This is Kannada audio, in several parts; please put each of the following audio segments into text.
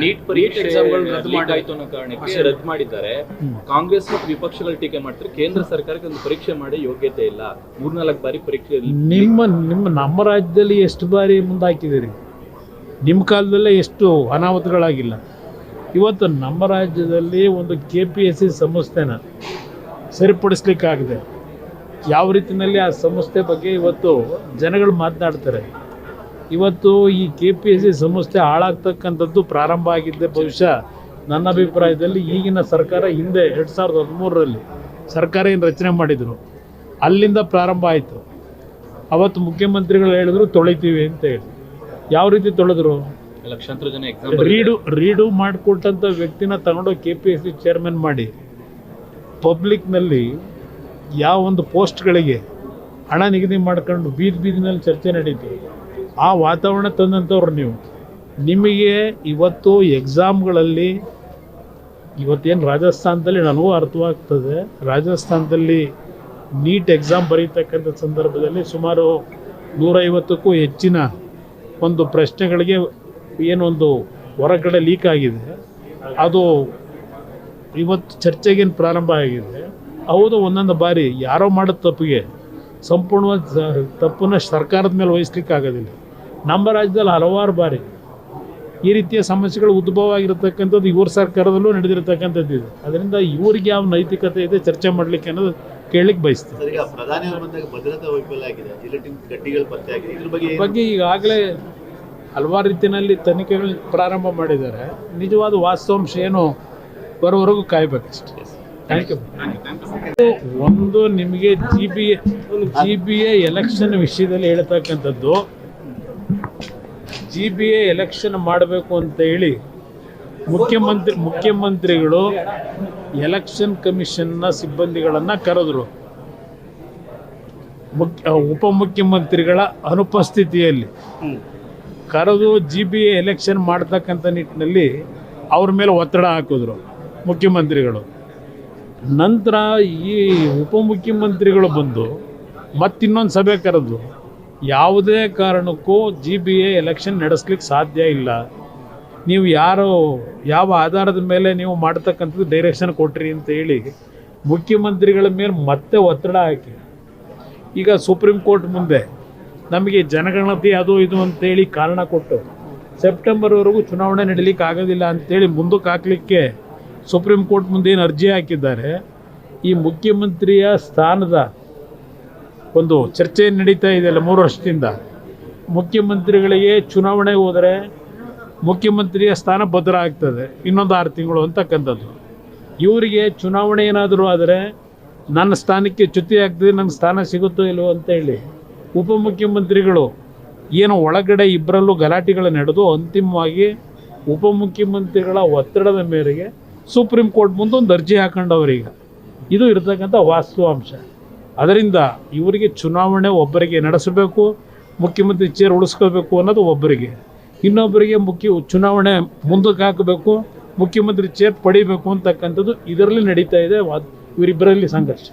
ನೀಟ್ ಪರೀಕ್ಷೆ ರದ್ದು ಮಾಡಾಯ್ತು ಅನ್ನೋ ಕಾರಣಕ್ಕೆ ರದ್ದು ಮಾಡಿದ್ದಾರೆ. ಕಾಂಗ್ರೆಸ್ ಮತ್ತು ವಿಪಕ್ಷಗಳು ಟೀಕೆ ಮಾಡ್ತಾರೆ, ಕೇಂದ್ರ ಸರ್ಕಾರಕ್ಕೆ ಒಂದು ಪರೀಕ್ಷೆ ಮಾಡಿ ಯೋಗ್ಯತೆ ಇಲ್ಲ, 3-4 ಬಾರಿ ಪರೀಕ್ಷೆ. ನಮ್ಮ ರಾಜ್ಯದಲ್ಲಿ ಎಷ್ಟು ಬಾರಿ ಮುಂದಾಕಿದ್ದೀರಿ? ನಿಮ್ಮ ಕಾಲದಲ್ಲೇ ಎಷ್ಟು ಅನಾಹುತಗಳಾಗಿಲ್ಲ. ಇವತ್ತು ನಮ್ಮ ರಾಜ್ಯದಲ್ಲಿ ಒಂದು KPSC ಸಂಸ್ಥೆನ ಸರಿಪಡಿಸ್ಲಿಕ್ಕಾಗಿದೆ. ಯಾವ ರೀತಿಯಲ್ಲಿ ಆ ಸಂಸ್ಥೆ ಬಗ್ಗೆ ಇವತ್ತು ಜನಗಳು ಮಾತನಾಡ್ತಾರೆ. ಇವತ್ತು ಈ KPSC ಸಂಸ್ಥೆ ಹಾಳಾಗ್ತಕ್ಕಂಥದ್ದು ಪ್ರಾರಂಭ ಆಗಿದ್ದೆ ಬಹುಶಃ ನನ್ನ ಅಭಿಪ್ರಾಯದಲ್ಲಿ ಈಗಿನ ಸರ್ಕಾರ ಹಿಂದೆ 2013ರಲ್ಲಿ ಸರ್ಕಾರ ಏನು ರಚನೆ ಮಾಡಿದರು ಅಲ್ಲಿಂದ ಪ್ರಾರಂಭ ಆಯಿತು. ಅವತ್ತು ಮುಖ್ಯಮಂತ್ರಿಗಳು ಹೇಳಿದ್ರು ತೊಳಿತೀವಿ ಅಂತ ಹೇಳಿ. ಯಾವ ರೀತಿ ತೊಳೆದ್ರು? ಲಕ್ಷಾಂತರ ಜನ ಎಕ್ಸಾಮ್ ರೀಡು ಮಾಡಿಕೊಟ್ಟಂಥ ವ್ಯಕ್ತಿನ ತಗೊಂಡು KPSC ಚೇರ್ಮನ್ ಮಾಡಿ ಪಬ್ಲಿಕ್ನಲ್ಲಿ ಯಾವ ಒಂದು ಪೋಸ್ಟ್ಗಳಿಗೆ ಹಣ ನಿಗದಿ ಮಾಡ್ಕೊಂಡು ಬೀದಿನಲ್ಲಿ ಚರ್ಚೆ ನಡೀತು. ಆ ವಾತಾವರಣ ತಂದಂಥವ್ರು ನೀವು. ನಿಮಗೆ ಇವತ್ತು ಎಕ್ಸಾಮ್ಗಳಲ್ಲಿ ಇವತ್ತೇನು ರಾಜಸ್ಥಾನದಲ್ಲಿ ನನಗೂ ಅರ್ಥವಾಗ್ತದೆ, ರಾಜಸ್ಥಾನದಲ್ಲಿ ನೀಟ್ ಎಕ್ಸಾಮ್ ಬರೀತಕ್ಕಂಥ ಸಂದರ್ಭದಲ್ಲಿ ಸುಮಾರು 150ಕ್ಕೂ ಹೆಚ್ಚಿನ ಒಂದು ಪ್ರಶ್ನೆಗಳಿಗೆ ಏನೊಂದು ಹೊರಗಡೆ ಲೀಕ್ ಆಗಿದೆ. ಅದು ಇವತ್ತು ಚರ್ಚೆಗೇನು ಪ್ರಾರಂಭ ಆಗಿದೆ. ಹೌದು, ಒಂದೊಂದು ಬಾರಿ ಯಾರೋ ಮಾಡೋದು ತಪ್ಪಿಗೆ ಸಂಪೂರ್ಣವಾದ ತಪ್ಪನ್ನು ಸರ್ಕಾರದ ಮೇಲೆ ವಹಿಸ್ಲಿಕ್ಕೆ ಆಗೋದಿಲ್ಲ. ನಮ್ಮ ರಾಜ್ಯದಲ್ಲಿ ಹಲವಾರು ಬಾರಿ ಈ ರೀತಿಯ ಸಮಸ್ಯೆಗಳು ಉದ್ಭವ ಆಗಿರತಕ್ಕಂಥದ್ದು ಇವ್ರ ಸರ್ಕಾರದಲ್ಲೂ ನಡೆದಿರತಕ್ಕಂಥದ್ದು ಇದೆ. ಅದರಿಂದ ಇವ್ರಿಗೆ ಯಾವ ನೈತಿಕತೆ ಇದೆ ಚರ್ಚೆ ಮಾಡಲಿಕ್ಕೆ ಅನ್ನೋದು ಕೇಳಲಿಕ್ಕೆ ಬಯಸ್ತಾರೆ. ಬಗ್ಗೆ ಈಗಾಗಲೇ ಹಲವಾರು ರೀತಿಯಲ್ಲಿ ತನಿಖೆಗಳು ಪ್ರಾರಂಭ ಮಾಡಿದ್ದಾರೆ. ನಿಜವಾದ ವಾಸ್ತವಾಂಶ ಏನು ಬರೋವರೆಗೂ ಕಾಯಬೇಕಷ್ಟೇ. Thank you. ಒಂದು ನಿಮಗೆ GBA ಎಲೆಕ್ಷನ್ ವಿಷಯದಲ್ಲಿ ಹೇಳ್ತಕ್ಕಂಥದ್ದು, GBA ಎಲೆಕ್ಷನ್ ಮಾಡಬೇಕು ಅಂತ ಹೇಳಿ ಮುಖ್ಯಮಂತ್ರಿಗಳು ಎಲೆಕ್ಷನ್ ಕಮಿಷನ್ನ ಸಿಬ್ಬಂದಿಗಳನ್ನು ಕರೆದರು. ಉಪಮುಖ್ಯಮಂತ್ರಿಗಳ ಅನುಪಸ್ಥಿತಿಯಲ್ಲಿ ಕರೆದು GBA ಎಲೆಕ್ಷನ್ ಮಾಡ್ತಕ್ಕಂಥ ನಿಟ್ಟಿನಲ್ಲಿ ಅವ್ರ ಮೇಲೆ ಒತ್ತಡ ಹಾಕಿದ್ರು ಮುಖ್ಯಮಂತ್ರಿಗಳು. ನಂತರ ಈ ಉಪಮುಖ್ಯಮಂತ್ರಿಗಳು ಬಂದು ಮತ್ತಿನ್ನೊಂದು ಸಭೆ ಕರೆದು ಯಾವುದೇ ಕಾರಣಕ್ಕೂ GBA ಎಲೆಕ್ಷನ್ ನಡೆಸ್ಲಿಕ್ಕೆ ಸಾಧ್ಯ ಇಲ್ಲ, ನೀವು ಯಾವ ಆಧಾರದ ಮೇಲೆ ನೀವು ಮಾಡ್ತಕ್ಕಂಥದ್ದು ಡೈರೆಕ್ಷನ್ ಕೊಟ್ರಿ ಅಂತ ಹೇಳಿ ಮುಖ್ಯಮಂತ್ರಿಗಳ ಮೇಲೆ ಮತ್ತೆ ಒತ್ತಡ ಹಾಕಿ ಈಗ ಸುಪ್ರೀಂ ಕೋರ್ಟ್ ಮುಂದೆ ನಮಗೆ ಜನಗಣತಿ ಅದು ಇದು ಅಂತೇಳಿ ಕಾರಣ ಕೊಟ್ಟು ಸೆಪ್ಟೆಂಬರ್ವರೆಗೂ ಚುನಾವಣೆ ನಡೀಲಿಕ್ಕೆ ಆಗೋದಿಲ್ಲ ಅಂತೇಳಿ ಮುಂದಕ್ಕೆ ಹಾಕಲಿಕ್ಕೆ ಸುಪ್ರೀಂ ಕೋರ್ಟ್ ಮುಂದೆ ಏನು ಅರ್ಜಿ ಹಾಕಿದ್ದಾರೆ. ಈ ಮುಖ್ಯಮಂತ್ರಿಯ ಸ್ಥಾನದ ಒಂದು ಚರ್ಚೆ ನಡೀತಾ ಇದೆಯಲ್ಲ 3 ವರ್ಷದಿಂದ, ಮುಖ್ಯಮಂತ್ರಿಗಳಿಗೆ ಚುನಾವಣೆ ಹೋದರೆ ಮುಖ್ಯಮಂತ್ರಿಯ ಸ್ಥಾನ ಭದ್ರ ಆಗ್ತದೆ ಇನ್ನೊಂದು 6 ತಿಂಗಳು ಅಂತಕ್ಕಂಥದ್ದು. ಇವರಿಗೆ ಚುನಾವಣೆ ಏನಾದರೂ ಆದರೆ ನನ್ನ ಸ್ಥಾನಕ್ಕೆ ಚ್ಯುತಿ ಆಗ್ತದೆ, ನನ್ನ ಸ್ಥಾನ ಸಿಗುತ್ತೋ ಇಲ್ವೋ ಅಂತೇಳಿ ಉಪಮುಖ್ಯಮಂತ್ರಿಗಳು ಏನು ಒಳಗಡೆ ಇಬ್ಬರಲ್ಲೂ ಗಲಾಟೆಗಳು ನಡೆದು ಅಂತಿಮವಾಗಿ ಉಪಮುಖ್ಯಮಂತ್ರಿಗಳ ಒತ್ತಡದ ಮೇರೆಗೆ ಸುಪ್ರೀಂ ಕೋರ್ಟ್ ಮುಂದೆ ಒಂದು ಅರ್ಜಿ ಹಾಕೊಂಡವ್ರೀಗ. ಇದು ಇರತಕ್ಕಂಥ ವಾಸ್ತವಾಂಶ. ಅದರಿಂದ ಇವರಿಗೆ ಚುನಾವಣೆ ಒಬ್ಬರಿಗೆ ನಡೆಸಬೇಕು, ಮುಖ್ಯಮಂತ್ರಿ ಚೇರ್ ಉಳಿಸ್ಕೋಬೇಕು ಅನ್ನೋದು ಒಬ್ಬರಿಗೆ, ಇನ್ನೊಬ್ಬರಿಗೆ ಚುನಾವಣೆ ಮುಂದಕ್ಕೆ ಹಾಕಬೇಕು, ಮುಖ್ಯಮಂತ್ರಿ ಚೇರ್ ಪಡಿಬೇಕು ಅಂತಕ್ಕಂಥದ್ದು ಇದರಲ್ಲಿ ನಡೀತಾ ಇದೆ. ಇವರಿಬ್ಬರಲ್ಲಿ ಸಂಘರ್ಷ.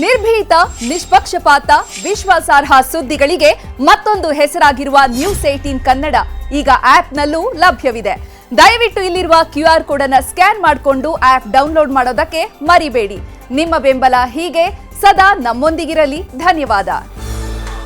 ನಿರ್ಭೀತ, ನಿಷ್ಪಕ್ಷಪಾತ, ವಿಶ್ವಾಸಾರ್ಹ ಸುದ್ದಿಗಳಿಗೆ ಮತ್ತೊಂದು ಹೆಸರಾಗಿರುವ News18 ಕನ್ನಡ ಈಗ ಆಪ್ನಲ್ಲೂ ಲಭ್ಯವಿದೆ. ದಯವಿಟ್ಟು ಇಲ್ಲಿರುವ QR ಕೋಡ್ ಅನ್ನು ಸ್ಕ್ಯಾನ್ ಮಾಡಿಕೊಂಡು ಆಪ್ ಡೌನ್ಲೋಡ್ ಮಾಡೋದಕ್ಕೆ ಮರಿಬೇಡಿ. ನಿಮ್ಮ ಬೆಂಬಲ ಹೀಗೆ ಸದಾ ನಮ್ಮೊಂದಿಗಿರಲಿ. ಧನ್ಯವಾದ.